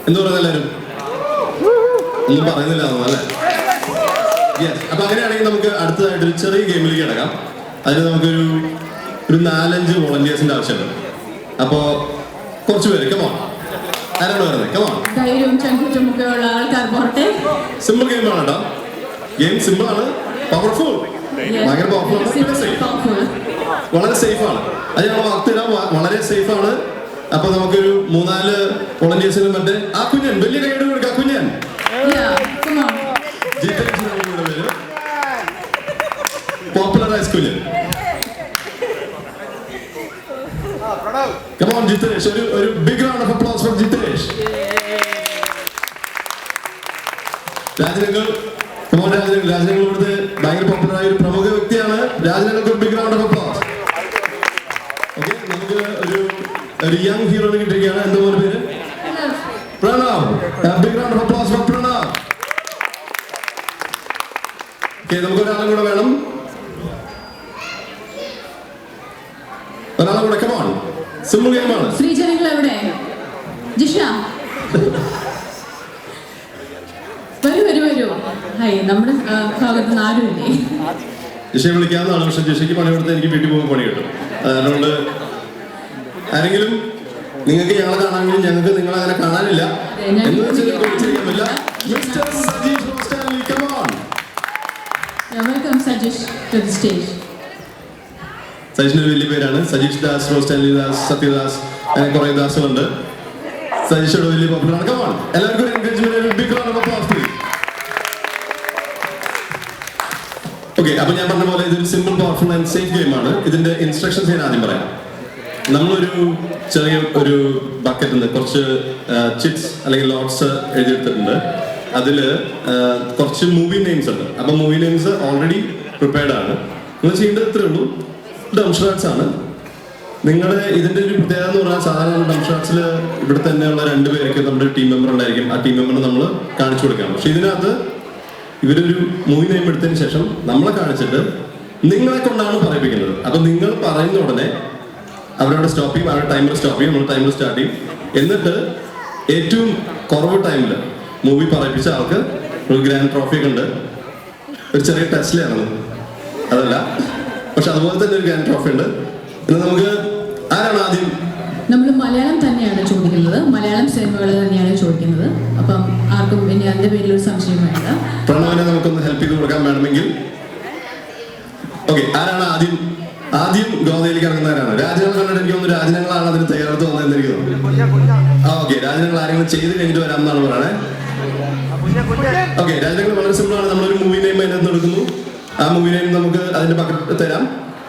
എന്ത് പറയുന്നത് എല്ലാവരും? ഒന്നും പറയുന്നില്ല അല്ലേ? യെസ്. അപ്പൊ അങ്ങനെയാണെങ്കിൽ നമുക്ക് അടുത്തതായിട്ടൊരു ചെറിയ ഗെയിമിലേക്ക് കിടക്കാം. അതിന് നമുക്കൊരു 4-5 വോളണ്ടിയേഴ്സിന്റെ ആവശ്യമുണ്ട്. അപ്പോ കുറച്ച് പേര് കമോൺ, ആരാണ് പറയുന്നത്? കമോൺ. സിമ്പിൾ ഗെയിമാണ് കേട്ടോ. ഗെയിം സിമ്പിൾ ആണ്, പവർഫുൾ, ഭയങ്കര പവർഫുൾ ആണ്, വളരെ സേഫ് ആണ്. അത് ഞങ്ങൾ വാർത്തയിടാം, വളരെ സേഫ് ആണ്. അപ്പൊ നമുക്കൊരു 3-4 വോളണ്ടിയേഴ്സിനും മറ്റേ ആ കുഞ്ഞൻ വലിയ കൈയ്യടി കൊടുക്കാം. Kunjan popularise Kunjan. Come on Jitesh, ഒരു big round of applause for Jitesh. രാജനങ്ങൾ, come on രാജനങ്ങൾ. രാജനങ്ങൾ ഇവിടുത്തെ ഭയങ്കര പോപ്പുലർ ആയ ഒരു പ്രമുഖ വ്യക്തിയാണ്. രാജനങ്ങൾക്ക് ഒരു big round of applause. Okay, നമുക്ക് ഒരു യങ് ഹീറോനെ കിട്ടിയിരിക്കുകയാണ്. എന്താ പോലെ പേര്? Pranav. big round of applause for Pranav. Okay, നമുക്ക് ഒരാളും കൂടെ വേണം. ഒരാളും കൂടെ. Come on. സിമ്പിൾ ഗെയിമാണ്. ശ്രീജനങ്ങൾ എവിടെ? ജിഷ വരൂ. ഹായ്, നമ്മുടെ ഭാഗത്ത് നിന്ന് ആരുമില്ലേ? ജിഷയെ വിളിക്കാവുന്നതാണ്, പക്ഷെ ജിഷയ്ക്ക് പണി കൊടുത്ത് എനിക്ക് വീട്ടിൽ പോകുമ്പോൾ പണി കിട്ടും. അതുകൊണ്ട് ആരെങ്കിലും നിങ്ങൾക്ക് ഞങ്ങളെ കാണാമെങ്കിലും ഞങ്ങൾക്ക് നിങ്ങളെ അങ്ങനെ കാണാനില്ല എന്ന് വെച്ചാൽ വിളിച്ചിരിക്കുന്നില്ല. മിസ്റ്റർ സജീഷ് റോസ്റ്റാൻലി, come on. Welcome Sajish to the stage. സജീഷിന്റെ വലിയ പേരാണ് സജീഷ് ദാസ്, റോസ്റ്റാൻലി ദാസ്, സത്യദാസ്, അങ്ങനെ കുറെ ദാസുകളുണ്ട്. സജീഷോട് വലിയ പോപ്പുലറാണ്. Come on, എല്ലാവർക്കും ഒരു encouragement, big round of applause please. Okay, അപ്പൊ ഞാൻ പറഞ്ഞ പോലെ ഇതൊരു സിമ്പിൾ, പവർഫുൾ ആൻഡ് സേഫ് ഗെയിമാണ്. ഇതിന്റെ ഇൻസ്ട്രക്ഷൻസ് ഞാൻ ആദ്യം പറയാം. നമ്മളൊരു ചെറിയ ഒരു ബക്കറ്റിൽ നിന്ന് കുറച്ച് ചിറ്റ്സ് അല്ലെങ്കിൽ ലോട്ട്സ് എഴുതിയെടുത്തിട്ടുണ്ട്. അതില് കുറച്ച് മൂവി നെയിംസ് ഉണ്ട്. അപ്പൊ മൂവി നെയിംസ് ഓൾറെഡി പ്രിപ്പയർഡ് ആണ്. നിങ്ങൾ ചെയ്യേണ്ടത് ഇത്രേ ഉള്ളൂ, ഡംഷാർട്സ് ആണ്. നിങ്ങളുടെ ഇതിന്റെ ഒരു പ്രത്യേകത എന്ന് പറഞ്ഞാൽ സാധാരണ ഡംഷാർട്സിൽ ഇവിടെ തന്നെയുള്ള 2 പേർക്ക് നമ്മുടെ ടീം മെമ്പർ ഉണ്ടായിരിക്കും. ആ ടീം മെമ്പറിന് നമ്മൾ കാണിച്ചു കൊടുക്കാം. പക്ഷെ ഇതിനകത്ത് ഇവരൊരു മൂവി നെയിം എടുത്തതിന് ശേഷം നമ്മളെ കാണിച്ചിട്ട് നിങ്ങളെ കൊണ്ടാണ് പറയിപ്പിക്കുന്നത്. അപ്പൊ നിങ്ങൾ പറയുന്ന ഉടനെ അവരവിടെ സ്റ്റോപ്പ് ചെയ്യും, അവരുടെ ടൈമർ സ്റ്റോപ്പ് ചെയ്യും, നമ്മൾ ടൈമർ സ്റ്റാർട്ട് ചെയ്യും. എന്നിട്ട് ഏറ്റവും കുറവ് ടൈമിൽ മൂവി പറയിപ്പിച്ച ആൾക്ക് ഒരു ഗ്രാൻഡ് ട്രോഫി ഒക്കെ ഉണ്ട്. ഒരു ചെറിയ ടെസ്റ്റിലാണ് അതല്ല, പക്ഷെ അതുപോലെ തന്നെ ഒരു ഗ്രാൻഡ് ട്രോഫി ഉണ്ട്. പിന്നെ നമുക്ക് ആരാണ് ആദ്യം? നമ്മൾ മലയാളം തന്നെയാണ് ചോദിക്കുന്നത്, മലയാളം സിനിമകൾ തന്നെയാണ് ചോദിക്കുന്നത്. അപ്പം ആർക്കും ഇനി അതിന്റെ പേരിൽ ഒരു സംശയം വേണ്ട. പ്രണവിനെ നമുക്കൊന്ന് ഹെൽപ്പ് ചെയ്ത് കൊടുക്കാൻ വേണമെങ്കിൽ. ഓക്കെ, ആരാണ് ആദ്യം ഗോതയിലേക്ക് ഇറങ്ങുന്നവരാണ്? രാജനങ്ങൾ കണ്ടിട്ട് എനിക്ക് തോന്നുന്നു രാജനങ്ങളാണ് അതിന് തയ്യാറെടുത്ത് വന്നതെന്ന് എനിക്ക് തോന്നുന്നു. ഓക്കെ, രാജനങ്ങൾ ആരെങ്കിലും ചെയ്ത് കഴിഞ്ഞിട്ട് വരാം എന്നാണ് പറയണേ. ഓക്കെ, രാജനങ്ങൾ വളരെ സിമ്പിൾ ആണ്. നമ്മളൊരു മൂവി നെയിം അതിനകത്ത് എടുക്കുന്നു. ആ മൂവി നെയിം നമുക്ക് അതിന്റെ പക്കത്ത് തരാം.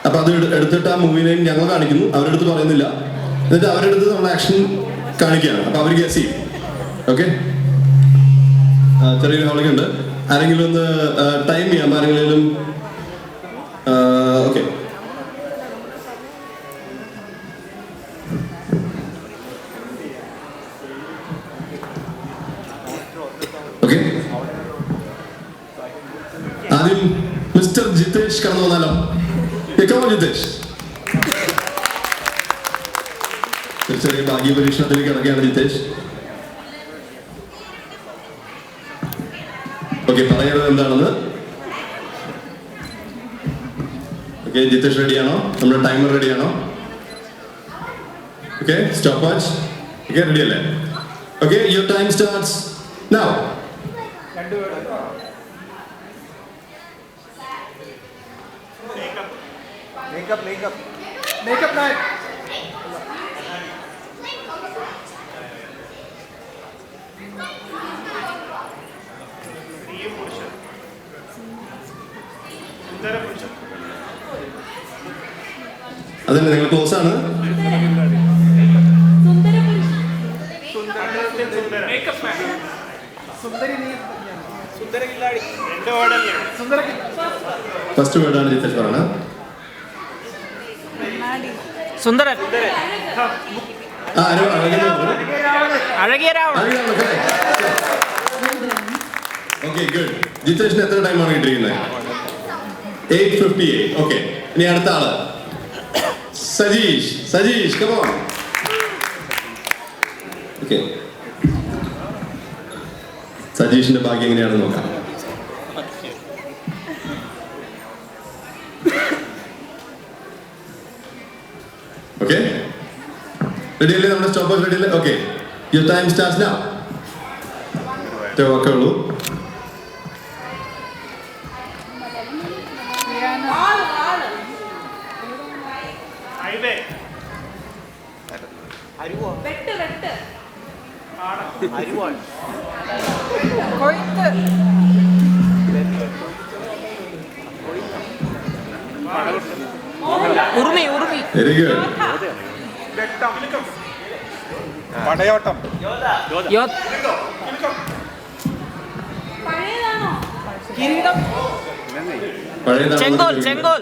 അപ്പൊ അത് എടുത്തിട്ട് ആ മൂവി നെയിം ഞങ്ങൾ കാണിക്കുന്നു, അവരെടുത്ത് പറയുന്നില്ല. എന്നിട്ട് അവരെടുത്ത് നമ്മൾ ആക്ഷൻ കാണിക്കുകയാണ്. അപ്പൊ അവർ ഗസ് ചെയ്യും. ഓക്കെ, ചെറിയൊരു ഹോളിംഗ് ഉണ്ട്. ആരെങ്കിലും ഒന്ന് ടൈം ചെയ്യാം ആരെങ്കിലും? ഓക്കെ, ഓക്കെ, ആദ്യം മിസ്റ്റർ ജിതേഷ് കടന്നു വന്നാലോ? ജിതേഷ് ചെറിയ ഭാഗ്യ പരീക്ഷണത്തിലേക്ക് കിടക്കുകയാണ് ജിതേഷ്. ഓക്കെ, പറയുന്നത് എന്താണെന്ന്. ഓക്കെ, ജിതേഷ് റെഡിയാണോ? നമ്മുടെ ടൈമർ റെഡിയാണോ? Okay, stop watch. Okay, ready അല്ലേ? Okay, your time starts now. Makeup night. അതല്ല, നിങ്ങൾ ക്ലോസ് ആണ്. ഫസ്റ്റ് വേർഡാണ് ജിതേഷ് പറയുന്നത്. സുന്ദരൻ. അഴകിയ രാവണൻ. Okay, good. ജിതേഷിന് എത്ര ടൈമാണ് കിട്ടിയിരിക്കുന്നത്? 8:58. ഓക്കെ, ഇനി അടുത്ത ആള് സജീഷ്. come on. ഓക്കെ, സജീഷിന്റെ ഭാഗ്യം എങ്ങനെയാണെന്ന് നോക്കാം. ഓക്കെ, റെഡി അല്ലേ? നമ്മുടെ സ്റ്റോപ്പ് റെഡി അല്ലേ? Okay, your time starts now. Okay ഉള്ളൂ. Urumi Urumi very good. പടയോട്ടം. ചെങ്കോൽ ചെങ്കോൽ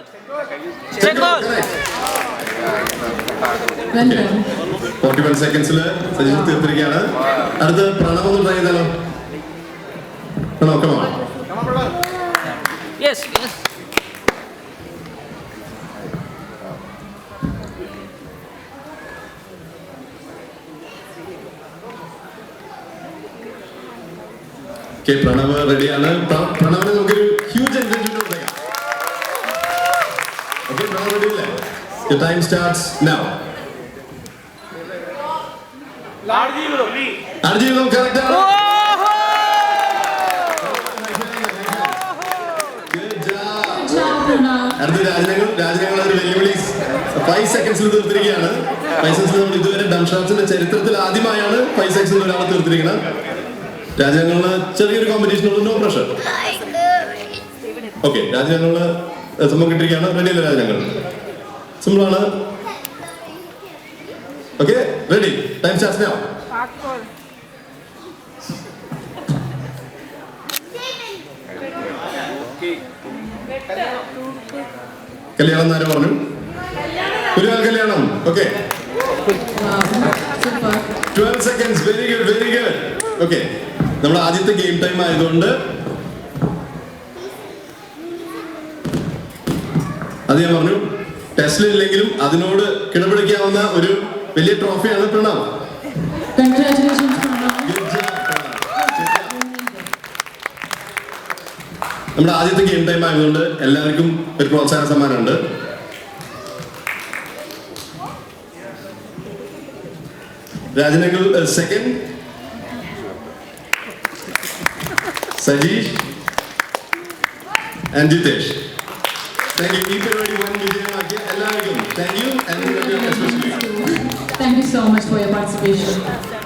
ചെങ്കോൽ 41 സെക്കൻഡ്സിൽ സജീഷ് തീർത്തിരിക്കുകയാണ്. അടുത്ത് പ്രണവ് ഒന്ന് ട്രൈ ചെയ്താലോ? Pranav, yes yes okay, Pranav റെഡിയാണ്. പ്രണവിന് നമുക്കൊരു ഹ്യൂജ് എൻകറേജ്മെന്റ് കൊടുക്കാം. ഓക്കെ, പ്രണവ് റെഡി അല്ലേ? Your time starts now. Aadujeevitham correct ആണ്. അടുത്ത രാജനങ്ങൾ ഒരു വെല്ലുവിളി 5 സെക്കൻഡ്സിൽ തീർത്തിരിക്കുകയാണ്. 5 സെക്കൻഡ്സിൽ നമ്മൾ ഇതുവരെ ഡംഷാർട്സിന്റെ ചരിത്രത്തിൽ ആദ്യമായാണ് 5 സെക്കൻഡ്സിൽ ഒരാൾ തീർത്തിരിക്കുന്നത്. രാജനങ്ങള് ചെറിയൊരു കോമ്പറ്റീഷനുള്ള നോ പ്രഷർ. ഓക്കെ, രാജനങ്ങള് സംഭവം കിട്ടിയിരിക്കുകയാണ്. റെഡിയല്ലേ രാജനങ്ങൾ? സിമ്പിൾ ആണ്. Okay, ready? Time starts now. കല്യാണം എന്നാരും പറഞ്ഞു? ഒരു കല്യാണം. Okay, 12 seconds. Very good, very good. Okay, നമ്മുടെ ആദ്യത്തെ ഗെയിം ടൈം ആയതുകൊണ്ട് അത് ഞാൻ പറഞ്ഞു, ടെസ്റ്റിലില്ലെങ്കിലും അതിനോട് കിടപിടിക്കാവുന്ന ഒരു വലിയ ട്രോഫിയാണ് പ്രണവ്. നമ്മുടെ ആദ്യത്തെ ഗെയിം ടൈം ആയതുകൊണ്ട് എല്ലാവർക്കും ഒരു പ്രോത്സാഹന സമ്മാനമുണ്ട്. രാജനങ്ങൾ second, Sajish and Jitesh. Thank you. ഈ പരിപാടി വൻ വിജയമാക്കിയ എല്ലാവർക്കും thank you. Thank you so much for your participation.